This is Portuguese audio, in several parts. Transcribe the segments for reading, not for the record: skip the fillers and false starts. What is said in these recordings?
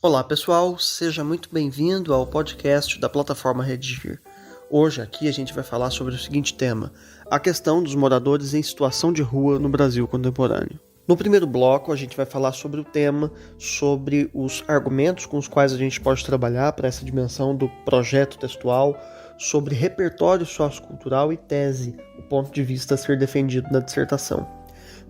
Olá pessoal, seja muito bem-vindo ao podcast da plataforma Redigir. Hoje aqui a gente vai falar sobre o seguinte tema: a questão dos moradores em situação de rua no Brasil contemporâneo. No primeiro bloco a gente vai falar sobre o tema, sobre os argumentos com os quais a gente pode trabalhar para essa dimensão do projeto textual, sobre repertório sociocultural e tese, o ponto de vista a ser defendido na dissertação.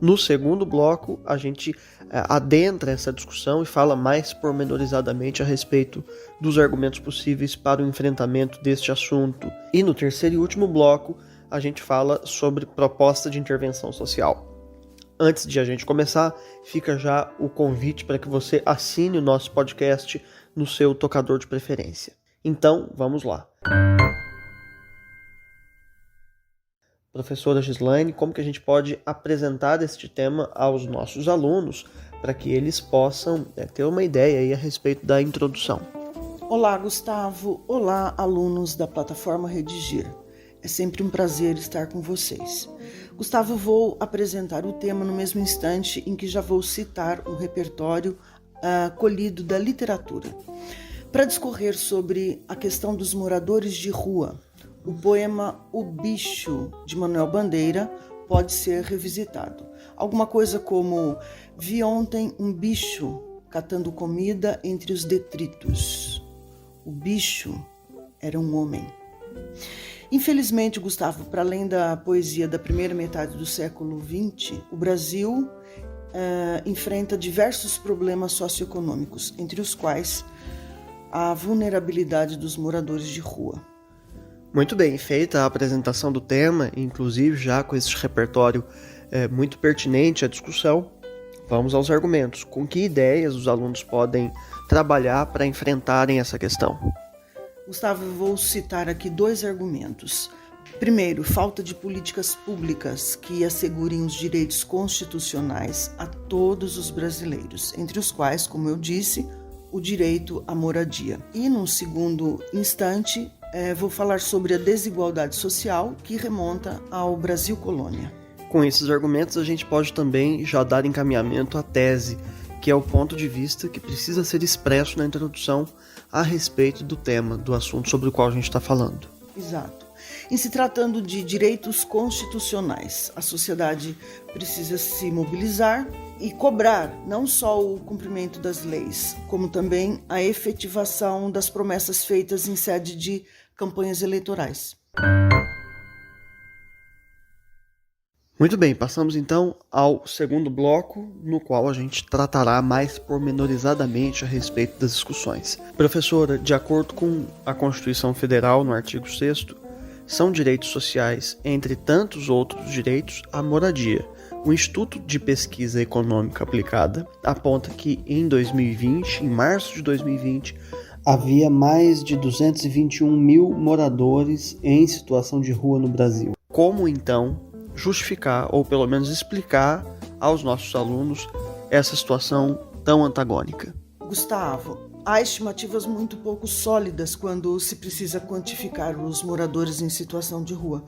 No segundo bloco, a gente adentra essa discussão e fala mais pormenorizadamente a respeito dos argumentos possíveis para o enfrentamento deste assunto. E no terceiro e último bloco, a gente fala sobre proposta de intervenção social. Antes de a gente começar, fica já o convite para que você assine o nosso podcast no seu tocador de preferência. Então, vamos lá. Professora Gislaine, como que a gente pode apresentar este tema aos nossos alunos para que eles possam ter uma ideia aí a respeito da introdução? Olá, Gustavo. Olá, alunos da plataforma Redigir. É sempre um prazer estar com vocês. Gustavo, vou apresentar o tema no mesmo instante em que já vou citar um repertório colhido da literatura. Para discorrer sobre a questão dos moradores de rua, o poema O Bicho, de Manuel Bandeira, pode ser revisitado. Alguma coisa como: vi ontem um bicho catando comida entre os detritos. O bicho era um homem. Infelizmente, Gustavo, para além da poesia da primeira metade do século XX, o Brasil enfrenta diversos problemas socioeconômicos, entre os quais a vulnerabilidade dos moradores de rua. Muito bem, feita a apresentação do tema, inclusive já com esse repertório muito pertinente à discussão, vamos aos argumentos. Com que ideias os alunos podem trabalhar para enfrentarem essa questão? Gustavo, eu vou citar aqui 2 argumentos. Primeiro, falta de políticas públicas que assegurem os direitos constitucionais a todos os brasileiros, entre os quais, como eu disse, o direito à moradia. E, num segundo instante, vou falar sobre a desigualdade social que remonta ao Brasil colônia. Com esses argumentos, a gente pode também já dar encaminhamento à tese, que é o ponto de vista que precisa ser expresso na introdução a respeito do tema, do assunto sobre o qual a gente está falando. Exato. Em se tratando de direitos constitucionais, a sociedade precisa se mobilizar e cobrar não só o cumprimento das leis, como também a efetivação das promessas feitas em sede de campanhas eleitorais. Muito bem, passamos então ao segundo bloco, no qual a gente tratará mais pormenorizadamente a respeito das discussões. Professora, de acordo com a Constituição Federal, no artigo 6º, são direitos sociais, entre tantos outros direitos, a moradia. O Instituto de Pesquisa Econômica Aplicada aponta que em 2020, em março de 2020, havia mais de 221 mil moradores em situação de rua no Brasil. Como então justificar, ou pelo menos explicar aos nossos alunos essa situação tão antagônica? Gustavo, há estimativas muito pouco sólidas quando se precisa quantificar os moradores em situação de rua,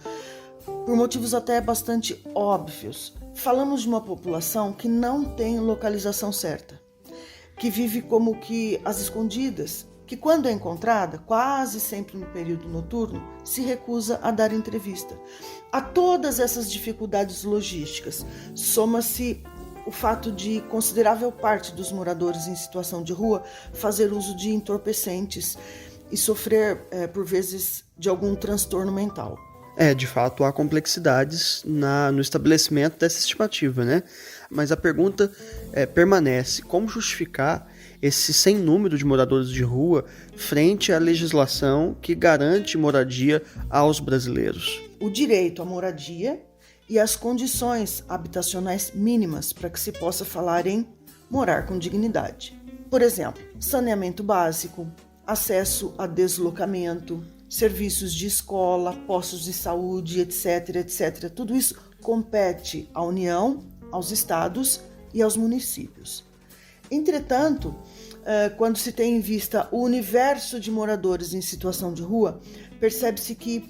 por motivos até bastante óbvios. Falamos de uma população que não tem localização certa, que vive como que às escondidas, que quando é encontrada, quase sempre no período noturno, se recusa a dar entrevista. A todas essas dificuldades logísticas, soma-se o fato de considerável parte dos moradores em situação de rua fazer uso de entorpecentes e sofrer, por vezes, de algum transtorno mental. De fato, há complexidades no estabelecimento dessa estimativa, né? Mas a pergunta permanece: como justificar esse sem número de moradores de rua frente à legislação que garante moradia aos brasileiros? O direito à moradia e as condições habitacionais mínimas para que se possa falar em morar com dignidade. Por exemplo, saneamento básico, acesso a deslocamento, serviços de escola, postos de saúde, etc, etc. Tudo isso compete à União, aos estados e aos municípios. Entretanto, quando se tem em vista o universo de moradores em situação de rua, percebe-se que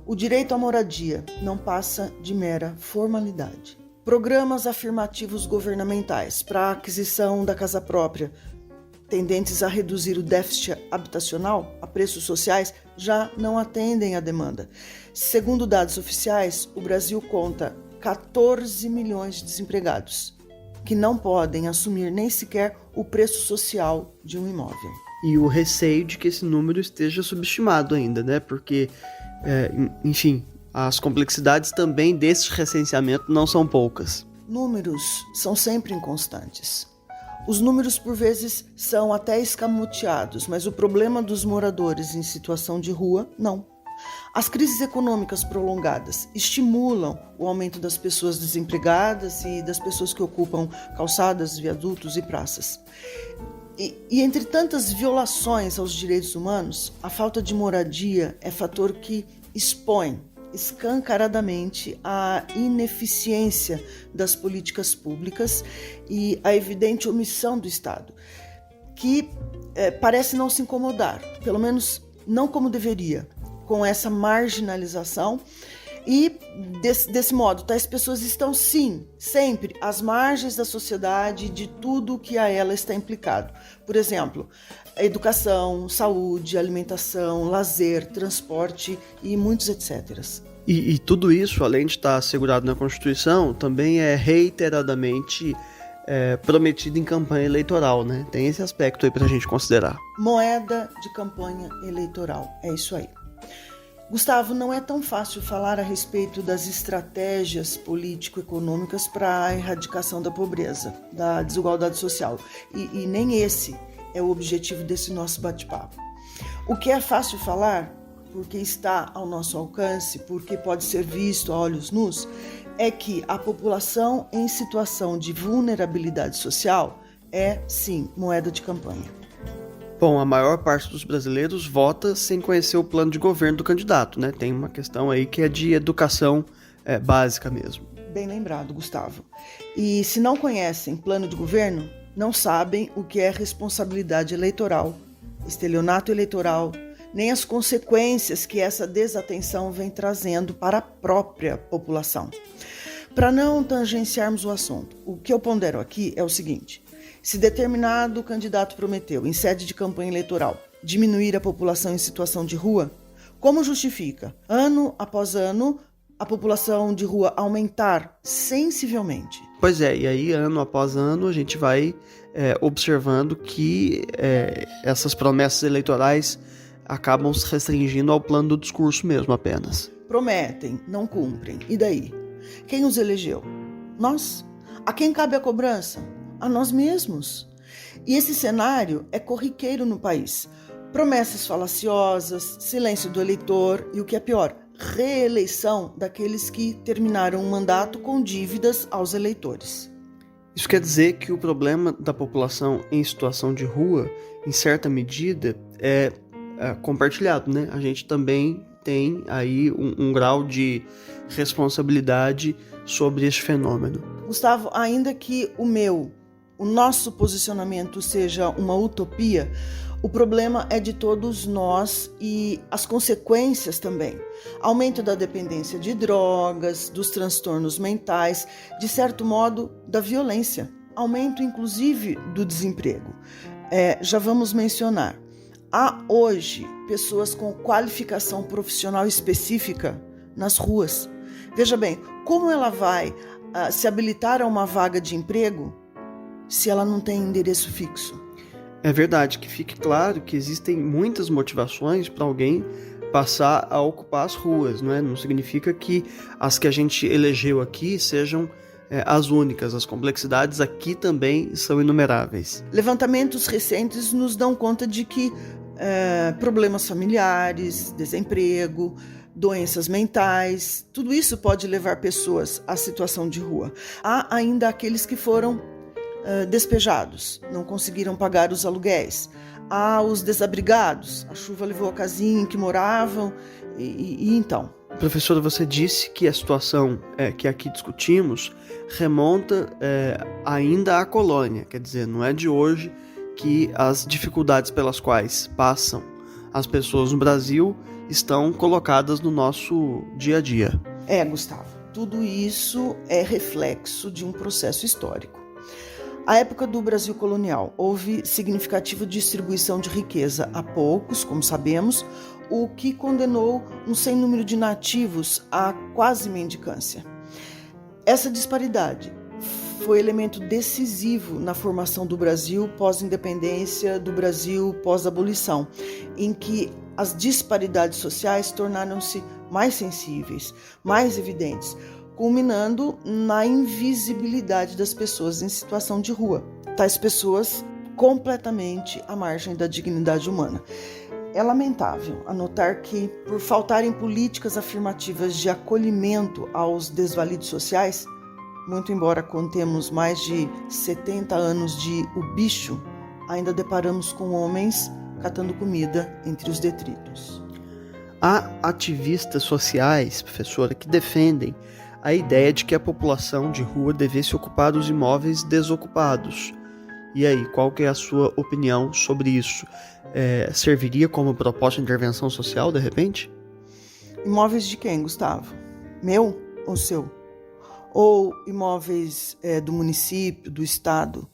o direito à moradia não passa de mera formalidade. Programas afirmativos governamentais para a aquisição da casa própria tendentes a reduzir o déficit habitacional a preços sociais, já não atendem à demanda. Segundo dados oficiais, o Brasil conta 14 milhões de desempregados, que não podem assumir nem sequer o preço social de um imóvel. E o receio de que esse número esteja subestimado ainda, né? Porque, enfim, as complexidades também desse recenseamento não são poucas. Números são sempre inconstantes. Os números, por vezes, são até escamoteados, mas o problema dos moradores em situação de rua, não. As crises econômicas prolongadas estimulam o aumento das pessoas desempregadas e das pessoas que ocupam calçadas, viadutos e praças. E entre tantas violações aos direitos humanos, a falta de moradia é fator que expõe escancaradamente a ineficiência das políticas públicas e a evidente omissão do Estado, que parece não se incomodar, pelo menos não como deveria, com essa marginalização. E desse modo, tais pessoas estão, sim, sempre às margens da sociedade, de tudo que a ela está implicado. Por exemplo, educação, saúde, alimentação, lazer, transporte e muitos etc. E tudo isso, além de estar assegurado na Constituição, também é reiteradamente prometido em campanha eleitoral, né? Tem esse aspecto aí para a gente considerar. Moeda de campanha eleitoral, é isso aí. Gustavo, não é tão fácil falar a respeito das estratégias político-econômicas para a erradicação da pobreza, da desigualdade social. E nem esse é o objetivo desse nosso bate-papo. O que é fácil falar, porque está ao nosso alcance, porque pode ser visto a olhos nus, é que a população em situação de vulnerabilidade social é, sim, moeda de campanha. Bom, a maior parte dos brasileiros vota sem conhecer o plano de governo do candidato, né? Tem uma questão aí que é de educação básica mesmo. Bem lembrado, Gustavo. E se não conhecem plano de governo, não sabem o que é responsabilidade eleitoral, estelionato eleitoral, nem as consequências que essa desatenção vem trazendo para a própria população. Para não tangenciarmos o assunto, o que eu pondero aqui é o seguinte: se determinado candidato prometeu, em sede de campanha eleitoral, diminuir a população em situação de rua, como justifica, ano após ano, a população de rua aumentar sensivelmente? Pois é, e aí ano após ano a gente vai observando que essas promessas eleitorais acabam se restringindo ao plano do discurso mesmo apenas. Prometem, não cumprem. E daí? Quem os elegeu? Nós. A quem cabe a cobrança? A nós mesmos. E esse cenário é corriqueiro no país. Promessas falaciosas, silêncio do eleitor e, o que é pior, reeleição daqueles que terminaram o mandato com dívidas aos eleitores. Isso quer dizer que o problema da população em situação de rua, em certa medida, é compartilhado, né? A gente também tem aí um grau de responsabilidade sobre esse fenômeno. Gustavo, ainda que o nosso posicionamento seja uma utopia, o problema é de todos nós e as consequências também. Aumento da dependência de drogas, dos transtornos mentais, de certo modo, da violência. Aumento, inclusive, do desemprego. Já vamos mencionar. Há hoje pessoas com qualificação profissional específica nas ruas. Veja bem, como ela vai se habilitar a uma vaga de emprego se ela não tem endereço fixo? É verdade, que fique claro que existem muitas motivações para alguém passar a ocupar as ruas, não é? Não significa que as que a gente elegeu aqui sejam as únicas. As complexidades aqui também são inumeráveis. Levantamentos recentes nos dão conta de que problemas familiares, desemprego, doenças mentais, tudo isso pode levar pessoas à situação de rua. Há ainda aqueles que foram despejados, não conseguiram pagar os aluguéis. Há os desabrigados, a chuva levou a casinha em que moravam e então. Professora, você disse que a situação que aqui discutimos remonta ainda à colônia, quer dizer, não é de hoje que as dificuldades pelas quais passam as pessoas no Brasil estão colocadas no nosso dia a dia. Gustavo, tudo isso é reflexo de um processo histórico. A época do Brasil colonial, houve significativa distribuição de riqueza a poucos, como sabemos, o que condenou um sem número de nativos à quase mendicância. Essa disparidade foi elemento decisivo na formação do Brasil pós-independência, do Brasil pós-abolição, em que as disparidades sociais tornaram-se mais sensíveis, mais evidentes, culminando na invisibilidade das pessoas em situação de rua, tais pessoas completamente à margem da dignidade humana. É lamentável anotar que, por faltarem políticas afirmativas de acolhimento aos desvalidos sociais, muito embora contemos mais de 70 anos de O Bicho, ainda deparamos com homens catando comida entre os detritos. Há ativistas sociais, professora, que defendem a ideia de que a população de rua devesse ocupar os imóveis desocupados. E aí, qual que é a sua opinião sobre isso? Serviria como proposta de intervenção social, de repente? Imóveis de quem, Gustavo? Meu ou seu? Ou imóveis do município, do estado?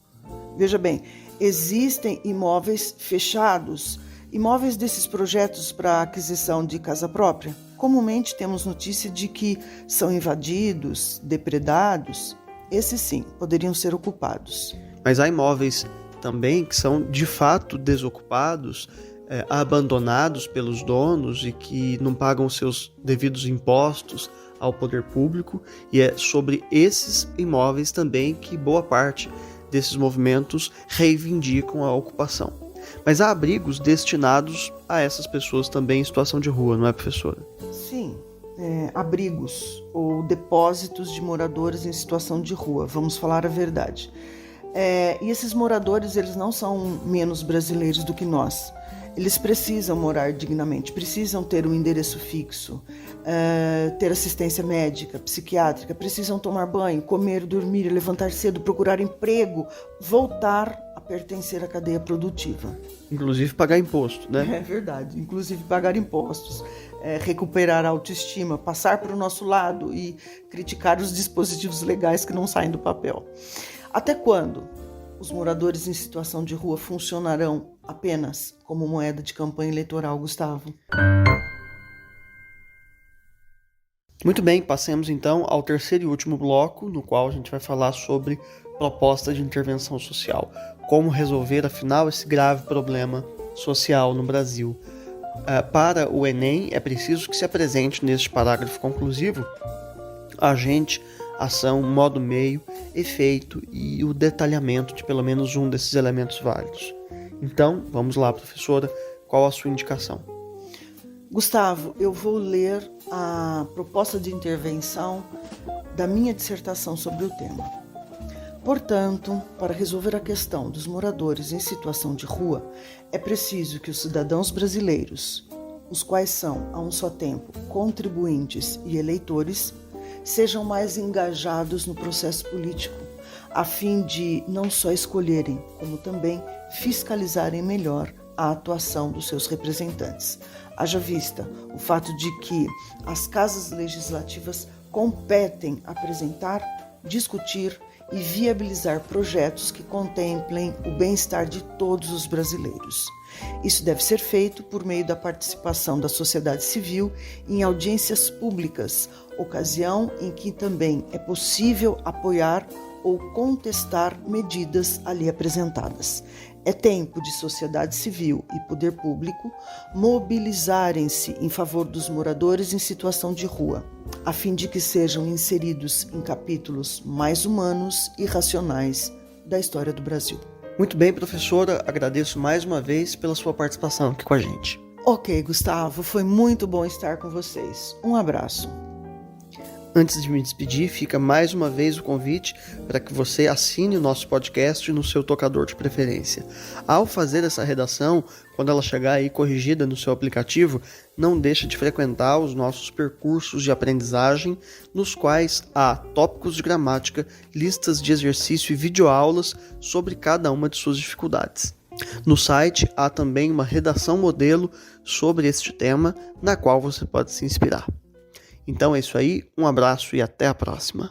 Veja bem, existem imóveis fechados, imóveis desses projetos para aquisição de casa própria. Comumente temos notícia de que são invadidos, depredados. Esses sim, poderiam ser ocupados. Mas há imóveis também que são de fato desocupados, abandonados pelos donos e que não pagam os seus devidos impostos ao poder público, e é sobre esses imóveis também que boa parte desses movimentos reivindicam a ocupação. Mas há abrigos destinados a essas pessoas também em situação de rua, não é, professora? Sim, abrigos ou depósitos de moradores em situação de rua, vamos falar a verdade. E esses moradores, eles não são menos brasileiros do que nós. Eles precisam morar dignamente, precisam ter um endereço fixo, ter assistência médica, psiquiátrica, precisam tomar banho, comer, dormir, levantar cedo, procurar emprego, voltar a pertencer à cadeia produtiva. Inclusive pagar imposto, né? É verdade, inclusive pagar impostos, recuperar a autoestima, passar para o nosso lado e criticar os dispositivos legais que não saem do papel. Até quando os moradores em situação de rua funcionarão apenas como moeda de campanha eleitoral, Gustavo? Muito bem, passemos então ao terceiro e último bloco, no qual a gente vai falar sobre proposta de intervenção social. Como resolver, afinal, esse grave problema social no Brasil. Para o Enem, é preciso que se apresente neste parágrafo conclusivo agente, ação, modo, meio, efeito e o detalhamento de pelo menos um desses elementos válidos. Então, vamos lá, professora, qual a sua indicação? Gustavo, eu vou ler a proposta de intervenção da minha dissertação sobre o tema. Portanto, para resolver a questão dos moradores em situação de rua, é preciso que os cidadãos brasileiros, os quais são, a um só tempo, contribuintes e eleitores, sejam mais engajados no processo político, a fim de não só escolherem, como também fiscalizarem melhor a atuação dos seus representantes. Haja vista o fato de que as casas legislativas competem apresentar, discutir e viabilizar projetos que contemplem o bem-estar de todos os brasileiros. Isso deve ser feito por meio da participação da sociedade civil em audiências públicas, ocasião em que também é possível apoiar ou contestar medidas ali apresentadas. É tempo de sociedade civil e poder público mobilizarem-se em favor dos moradores em situação de rua, a fim de que sejam inseridos em capítulos mais humanos e racionais da história do Brasil. Muito bem, professora, agradeço mais uma vez pela sua participação aqui com a gente. Ok, Gustavo, foi muito bom estar com vocês. Um abraço. Antes de me despedir, fica mais uma vez o convite para que você assine o nosso podcast no seu tocador de preferência. Ao fazer essa redação, quando ela chegar aí corrigida no seu aplicativo, não deixe de frequentar os nossos percursos de aprendizagem, nos quais há tópicos de gramática, listas de exercício e videoaulas sobre cada uma de suas dificuldades. No site há também uma redação modelo sobre este tema, na qual você pode se inspirar. Então é isso aí, um abraço e até a próxima.